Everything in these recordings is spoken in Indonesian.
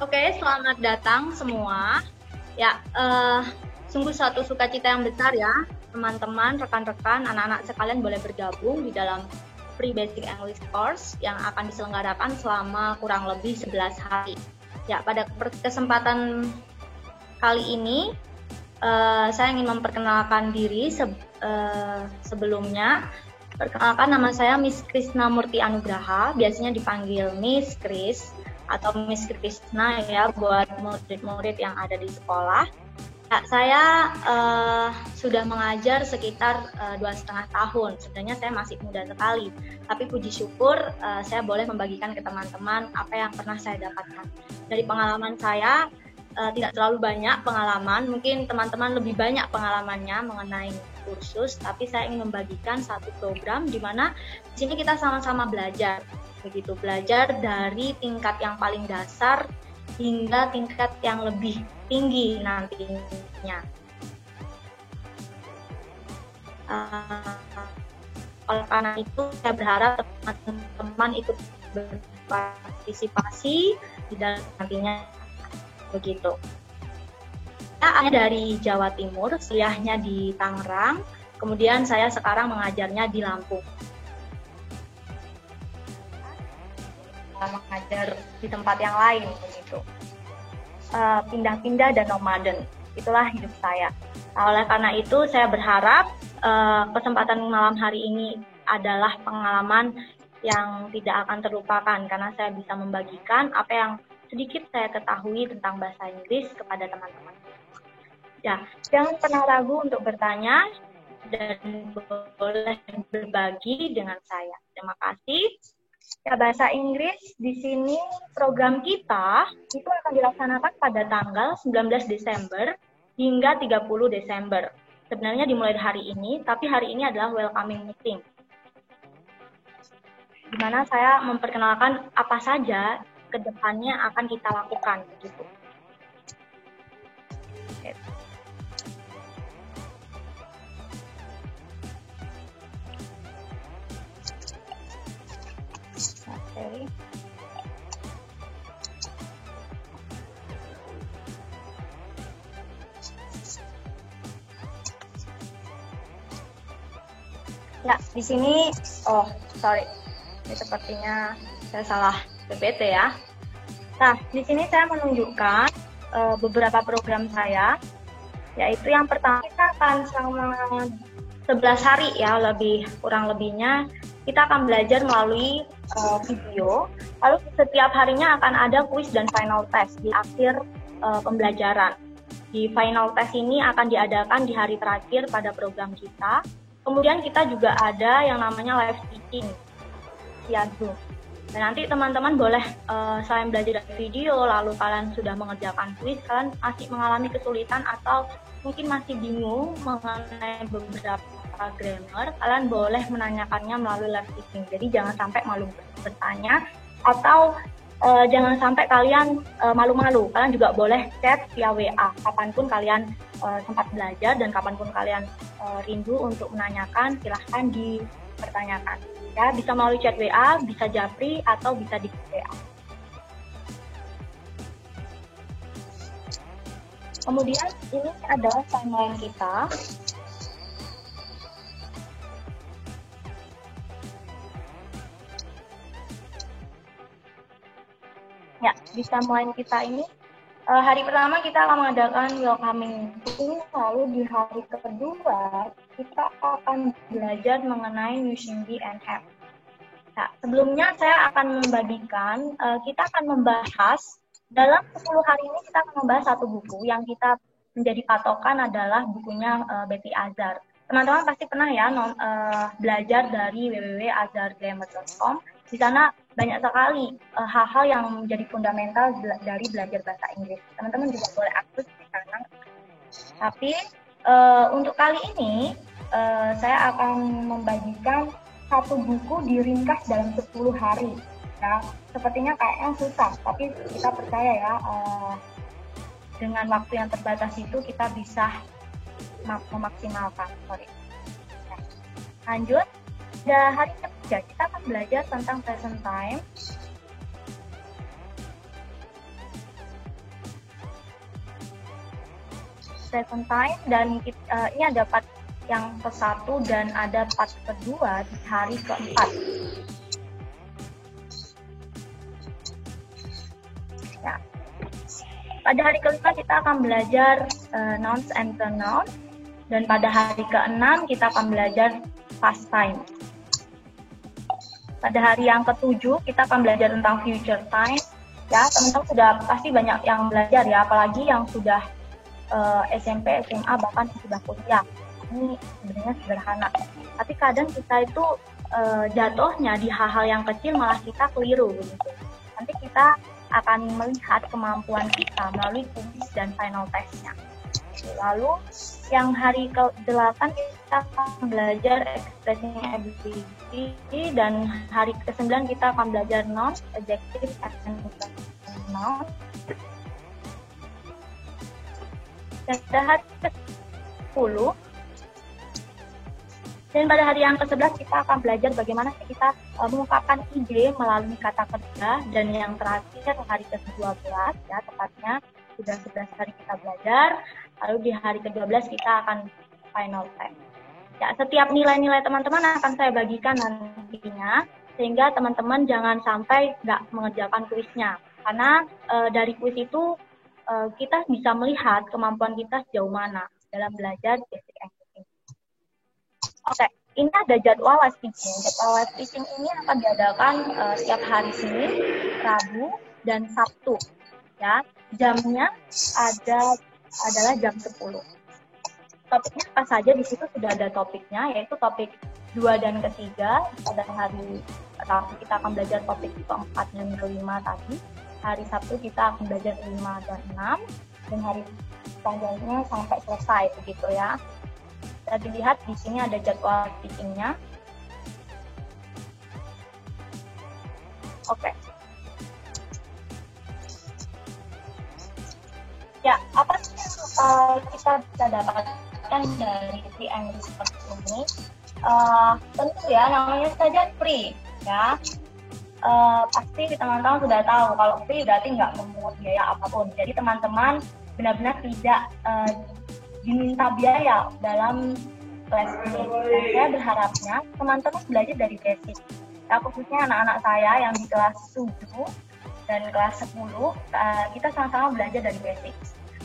Oke, selamat datang semua. Ya, sungguh suatu sukacita yang besar ya, teman-teman, rekan-rekan, anak-anak sekalian boleh bergabung di dalam Free Basic English Course yang akan diselenggarakan selama kurang lebih 11 hari. Ya, pada kesempatan kali ini, saya ingin memperkenalkan diri sebelumnya. Perkenalkan, nama saya Miss Krisna Murti Anugraha, biasanya dipanggil Miss Kris atau Miss Krisna ya buat murid-murid yang ada di sekolah. Ya, saya sudah mengajar sekitar 2,5 tahun. Sebenarnya saya masih muda sekali, tapi puji syukur saya boleh membagikan ke teman-teman apa yang pernah saya dapatkan. Dari pengalaman saya, tidak terlalu banyak pengalaman, mungkin teman-teman lebih banyak pengalamannya mengenai kursus, tapi saya ingin membagikan satu program di mana di sini kita sama-sama belajar. Begitu, belajar dari tingkat yang paling dasar hingga tingkat yang lebih tinggi nantinya. Oleh karena itu, saya berharap teman-teman ikut berpartisipasi di dalam nantinya. Begitu. Saya dari Jawa Timur, kuliahnya di Tangerang, kemudian saya sekarang mengajarnya di Lampung. Mengajar di tempat yang lain begitu. Pindah-pindah dan nomaden, itulah hidup saya. Nah, oleh karena itu saya berharap kesempatan malam hari ini adalah pengalaman yang tidak akan terlupakan karena saya bisa membagikan apa yang sedikit saya ketahui tentang bahasa Inggris kepada teman-teman. Ya, jangan pernah ragu untuk bertanya dan boleh berbagi dengan saya. Terima kasih. Ya, bahasa Inggris di sini program kita itu akan dilaksanakan pada tanggal 19 Desember hingga 30 Desember. Sebenarnya dimulai hari ini, tapi hari ini adalah welcoming meeting. Di mana saya memperkenalkan apa saja ke depannya akan kita lakukan begitu. Okay. Ya, di sini, ini sepertinya saya salah PPT ya. Nah, di sini saya menunjukkan beberapa program saya, yaitu yang pertama kita akan selama 11 hari ya, kurang lebihnya kita akan belajar melalui video. Lalu setiap harinya akan ada kuis dan final test di akhir pembelajaran. Di final test ini akan diadakan di hari terakhir pada program kita. Kemudian kita juga ada yang namanya live teaching via Zoom. Dan nanti teman-teman boleh selain belajar dari video, lalu kalian sudah mengerjakan kuis, kalian masih mengalami kesulitan atau mungkin masih bingung mengenai beberapa grammar, kalian boleh menanyakannya melalui live teaching. Jadi jangan sampai malu bertanya atau jangan sampai kalian malu-malu. Kalian juga boleh chat via WA kapanpun kalian sempat belajar dan kapanpun kalian rindu untuk menanyakan, silahkan dipertanyakan. Ya, bisa melalui chat WA, bisa japri atau bisa di WA. Kemudian ini adalah timeline kita. Ya, di timeline kita ini hari pertama kita akan mengadakan welcoming meeting, lalu di hari kedua kita akan belajar mengenai using be and have. Nah, sebelumnya saya akan membagikan, kita akan membahas dalam 10 hari ini kita akan membahas satu buku yang kita menjadi patokan adalah bukunya Betty Azar. Teman-teman pasti pernah ya belajar dari www.azargrammar.com. Di sana banyak sekali hal-hal yang menjadi fundamental dari belajar bahasa Inggris. Teman-teman juga boleh akses di sana. Tapi untuk kali ini saya akan membagikan satu buku diringkas dalam 10 hari. Ya, sepertinya kayaknya susah, tapi kita percaya ya dengan waktu yang terbatas itu kita bisa memaksimalkan. Nah, lanjut. Pada hari ketiga kita akan belajar tentang present time. present time, dan ini ada part yang ke-1 dan ada part kedua di hari ke-4. Ya. Pada hari ke-5 kita akan belajar nouns and pronouns, dan pada hari ke-6 kita akan belajar past time. Pada hari yang ke-7 kita akan belajar tentang future time. Ya, teman-teman sudah pasti banyak yang belajar ya, apalagi yang sudah SMP, SMA, bahkan sudah kuliah. Ini sebenarnya sederhana. Tapi kadang kita itu jatuhnya di hal-hal yang kecil malah kita keliru begitu. Nanti kita akan melihat kemampuan kita melalui kuis dan final test-nya. Lalu yang hari ke-8 kita akan belajar expressing ability, dan hari ke-9 kita akan belajar nouns, adjective, and noun. Dan pada hari ke-10 dan pada hari yang ke-11 kita akan belajar bagaimana kita mengungkapkan ide melalui kata kerja, dan yang terakhir hari ke-12 ya, tepatnya sudah 11 hari kita belajar, lalu di hari ke-12 kita akan final test. Ya, setiap nilai-nilai teman-teman akan saya bagikan nantinya, sehingga teman-teman jangan sampai nggak mengerjakan kuisnya. Karena dari kuis itu kita bisa melihat kemampuan kita sejauh mana dalam belajar basic English. Oke, ini ada jadwal live teaching. Jadwal live teaching ini akan diadakan setiap hari Senin, Rabu, dan Sabtu. Ya, jamnya adalah jam 10. Topiknya apa saja, di situ sudah ada topiknya, yaitu topik 2 dan ke-3. Pada hari Rabu kita akan belajar topik ke-4 dan ke-5 tadi. Hari Sabtu kita akan belajar 5 dan 6, dan hari selanjutnya sampai selesai begitu ya. Kita dilihat di sini ada jadwal teaching-nya. Oke. Ya, apa sih yang kita bisa dapatkan dari si English First ini? Tentu ya, namanya saja free ya. Pasti teman-teman sudah tahu kalau free berarti nggak memungut biaya apapun. Jadi teman-teman benar-benar tidak diminta biaya dalam kelas ini. Dan saya berharapnya teman-teman belajar dari basic. Ya, khususnya anak-anak saya yang di kelas 7 dan kelas 10, kita sama-sama belajar dari basic.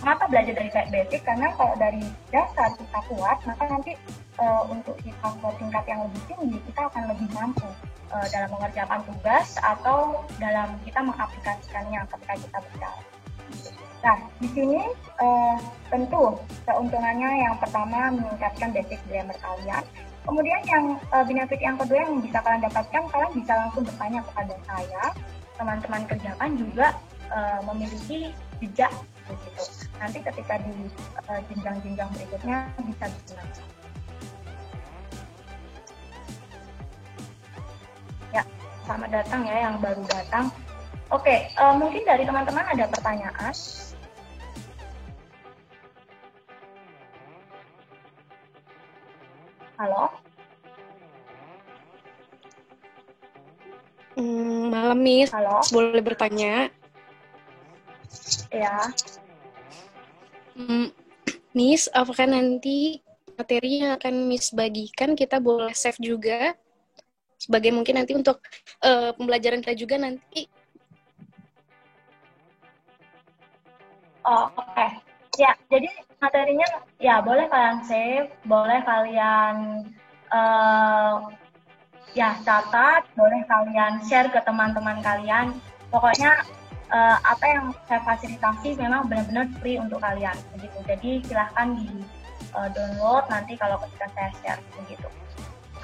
Mengapa belajar dari basic? Karena kalau dari dasar kita kuat, maka nanti untuk tingkat yang lebih tinggi, kita akan lebih mampu dalam mengerjakan tugas atau dalam kita mengaplikasikannya ketika kita bicara. Nah, di sini tentu keuntungannya yang pertama meningkatkan basic grammar kalian. Kemudian yang benefit yang kedua yang bisa kalian dapatkan, kalian bisa langsung bertanya kepada saya. Teman-teman kerjakan juga memiliki jejak begitu. Nanti ketika di jenjang-jenjang berikutnya bisa digunakan. Ya, selamat datang ya yang baru datang. Oke, mungkin dari teman-teman ada pertanyaan. Halo? Malam, Miss. Halo? Boleh bertanya? Ya. Miss, apakah nanti materi yang akan Miss bagikan kita boleh save juga? Sebagai mungkin nanti untuk pembelajaran kita juga nanti. Oh, oke. Ya, jadi materinya ya boleh kalian save, boleh kalian ya catat, boleh kalian share ke teman-teman kalian. Pokoknya apa yang saya fasilitasi memang benar-benar free untuk kalian begitu. Jadi silahkan di download nanti kalau ketika saya share begitu.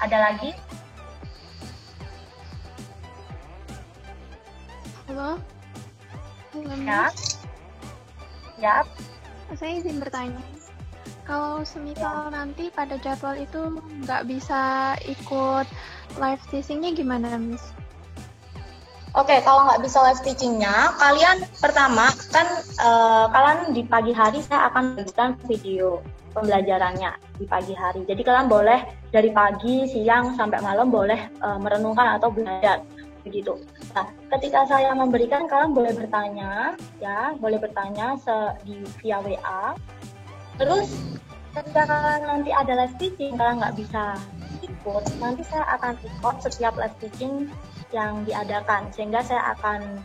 Ada lagi? Halo? Halo, Ya. Miss. Ya. Saya izin bertanya. Kalau semisal nanti pada jadwal itu nggak bisa ikut live teaching-nya gimana, Miss? Oke, kalau nggak bisa live teaching-nya, kalian pertama kan kalian di pagi hari saya akan berikan video pembelajarannya di pagi hari. Jadi kalian boleh dari pagi, siang sampai malam boleh merenungkan atau belajar begitu. Nah, ketika saya memberikan, kalian boleh bertanya ya, boleh bertanya via WA Terus ketika kalian nanti ada live teaching, kalian nggak bisa ikut, nanti saya akan record setiap live teaching yang diadakan, sehingga saya akan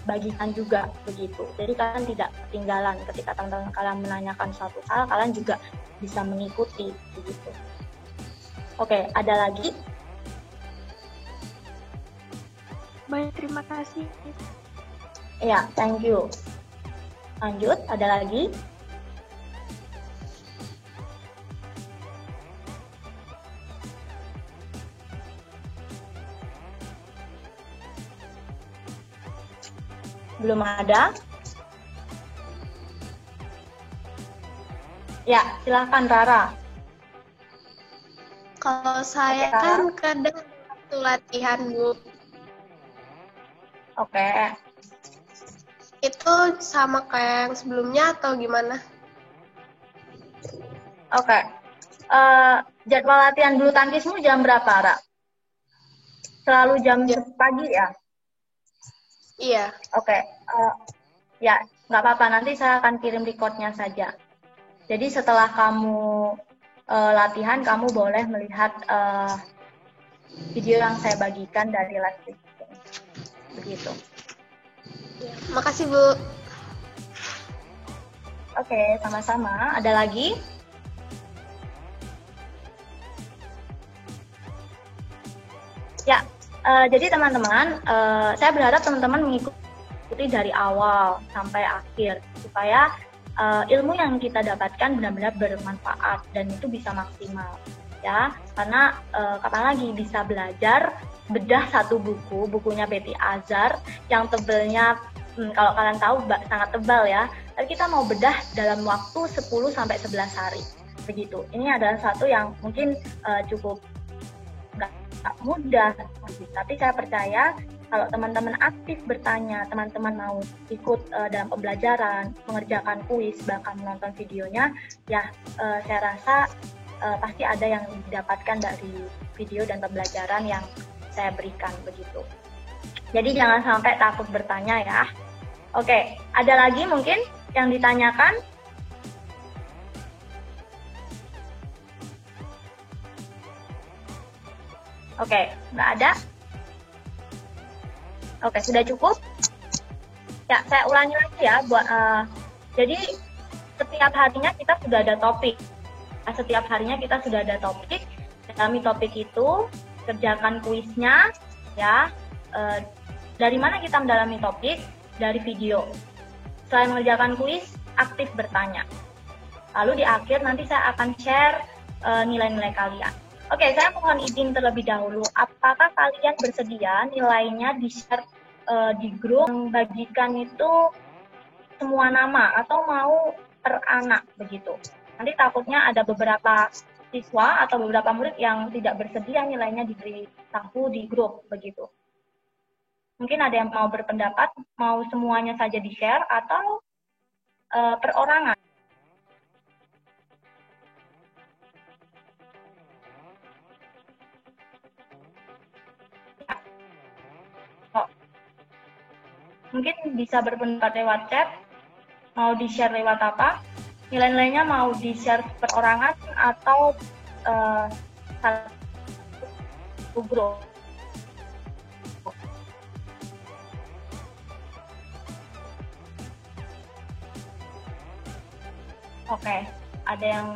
bagikan juga begitu. Jadi kalian tidak ketinggalan ketika teman-teman kalian menanyakan suatu hal, kalian juga bisa mengikuti begitu. Oke, ada lagi? Baik, terima kasih. Ya, thank you. Lanjut, ada lagi? Belum ada? Ya, silakan Rara. Kalau saya Oke, kan kadang waktu latihan, Bu. Oke. Itu sama kayak yang sebelumnya atau gimana? Oke. Jadwal latihan bulu tangkismu jam berapa, Ra? Selalu jam pagi ya? Iya. Oke. Ya, nggak apa-apa. Nanti saya akan kirim recordnya saja. Jadi setelah kamu latihan, kamu boleh melihat video yang saya bagikan dari live streaming. Begitu. Ya, makasih, Bu. Oke, sama-sama. Ada lagi? Ya, jadi teman-teman, saya berharap teman-teman mengikuti dari awal sampai akhir supaya ilmu yang kita dapatkan benar-benar bermanfaat dan itu bisa maksimal, ya. Karena kapan lagi bisa belajar bedah satu buku, bukunya Betty Azar yang tebelnya kalau kalian tahu sangat tebal ya. Tapi kita mau bedah dalam waktu 10 sampai 11 hari. Begitu. Ini adalah satu yang mungkin cukup nggak mudah, tapi saya percaya kalau teman-teman aktif bertanya, teman-teman mau ikut dalam pembelajaran, mengerjakan kuis, bahkan menonton videonya, ya saya rasa pasti ada yang didapatkan dari video dan pembelajaran yang saya berikan begitu. Jadi jangan sampai takut bertanya ya. Oke, ada lagi mungkin yang ditanyakan? Oke, nggak ada? Oke, sudah cukup? Ya, saya ulangi lagi ya. Jadi, setiap harinya kita sudah ada topik. Setiap harinya kita sudah ada topik. Dalami topik itu, kerjakan kuisnya, ya. Dari mana kita mendalami topik? Dari video. Selain mengerjakan kuis, aktif bertanya. Lalu di akhir nanti saya akan share nilai-nilai kalian. Oke, saya mohon izin terlebih dahulu. Apakah kalian bersedia nilainya di-share di grup? Bagikan itu semua nama atau mau per anak begitu. Nanti takutnya ada beberapa siswa atau beberapa murid yang tidak bersedia nilainya diberitahu di grup begitu. Mungkin ada yang mau berpendapat, mau semuanya saja di-share atau perorangan. Mungkin bisa berpendapat lewat chat, mau di-share lewat apa, nilai-nilainya mau di-share perorangan atau satu grup. Oke, ada yang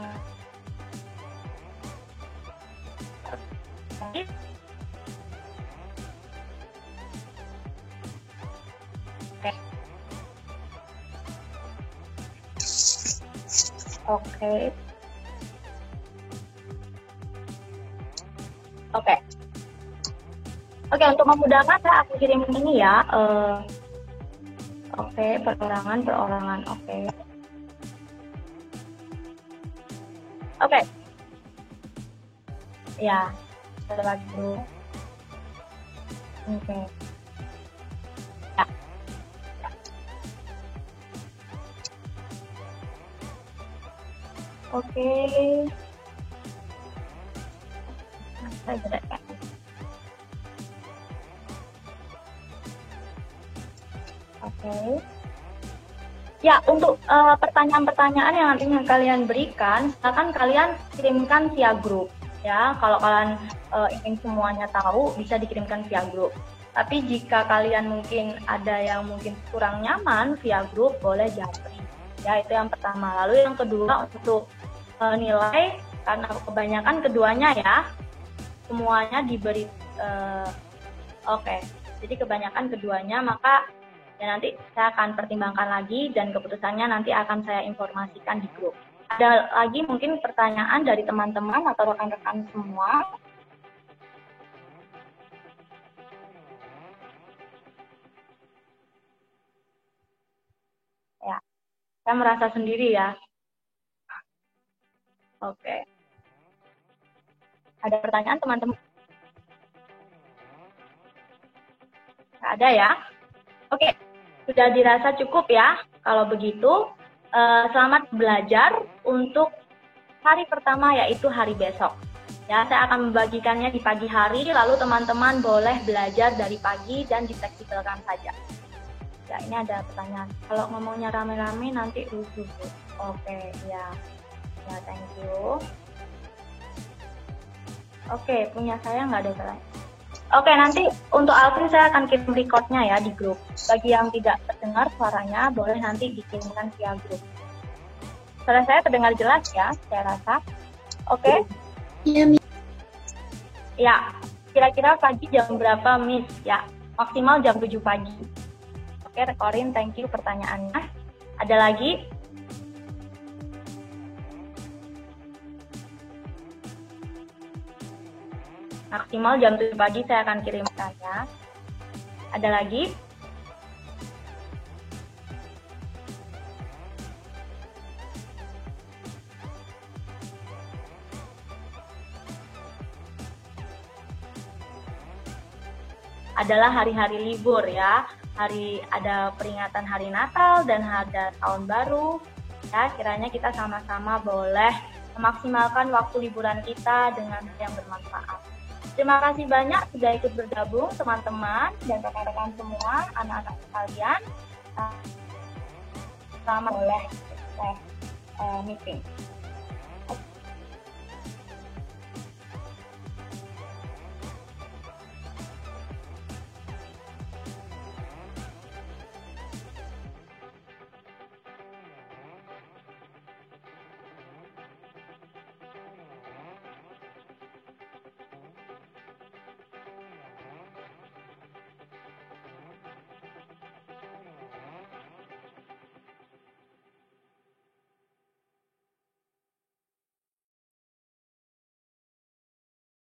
Oke. Oke, untuk memudahkan saya akan kirim ini ya. Oke, perorangan. Oke. Ya, kita lagi dulu. Oke. Ya. Oke. Saya jelaskan. Oke. Ya, untuk pertanyaan-pertanyaan yang nantinya kalian berikan, silakan kalian kirimkan via grup. Ya, kalau kalian ingin semuanya tahu, bisa dikirimkan via grup. Tapi jika kalian mungkin ada yang mungkin kurang nyaman via grup, boleh japri. Ya, itu yang pertama. Lalu yang kedua, untuk nilai, karena kebanyakan keduanya ya, semuanya diberi, oke. Jadi kebanyakan keduanya, maka ya nanti saya akan pertimbangkan lagi dan keputusannya nanti akan saya informasikan di grup. Ada lagi mungkin pertanyaan dari teman-teman atau rekan-rekan semua? Ya, saya merasa sendiri ya. Oke. Ada pertanyaan teman-teman? Nggak ada ya? Oke, sudah dirasa cukup ya. Kalau begitu, selamat belajar untuk hari pertama yaitu hari besok. Ya, saya akan membagikannya di pagi hari, lalu teman-teman boleh belajar dari pagi dan difleksibelkan saja. Ya, ini ada pertanyaan. Kalau ngomongnya rame-rame nanti rusuh. Oke, ya. Ya, thank you. Oke, punya saya nggak ada pertanyaan. Oke, nanti untuk Alvin saya akan kirim recordnya ya di grup. Bagi yang tidak terdengar suaranya, boleh nanti dikirimkan via grup. Suara saya terdengar jelas ya, saya rasa. Oke? Iya, Miss. Ya, kira-kira pagi jam berapa, Miss? Ya, maksimal jam 7 pagi. Oke, Corin, thank you pertanyaannya. Ada lagi? Maksimal jam 7 pagi saya akan kirimkan ya. Ada lagi? Adalah hari-hari libur ya. Ada peringatan hari Natal dan ada tahun baru. Ya, kiranya kita sama-sama boleh memaksimalkan waktu liburan kita dengan yang bermanfaat. Terima kasih banyak sudah ikut bergabung teman-teman dan rekan-rekan semua, anak-anak sekalian. Selamat boleh meeting.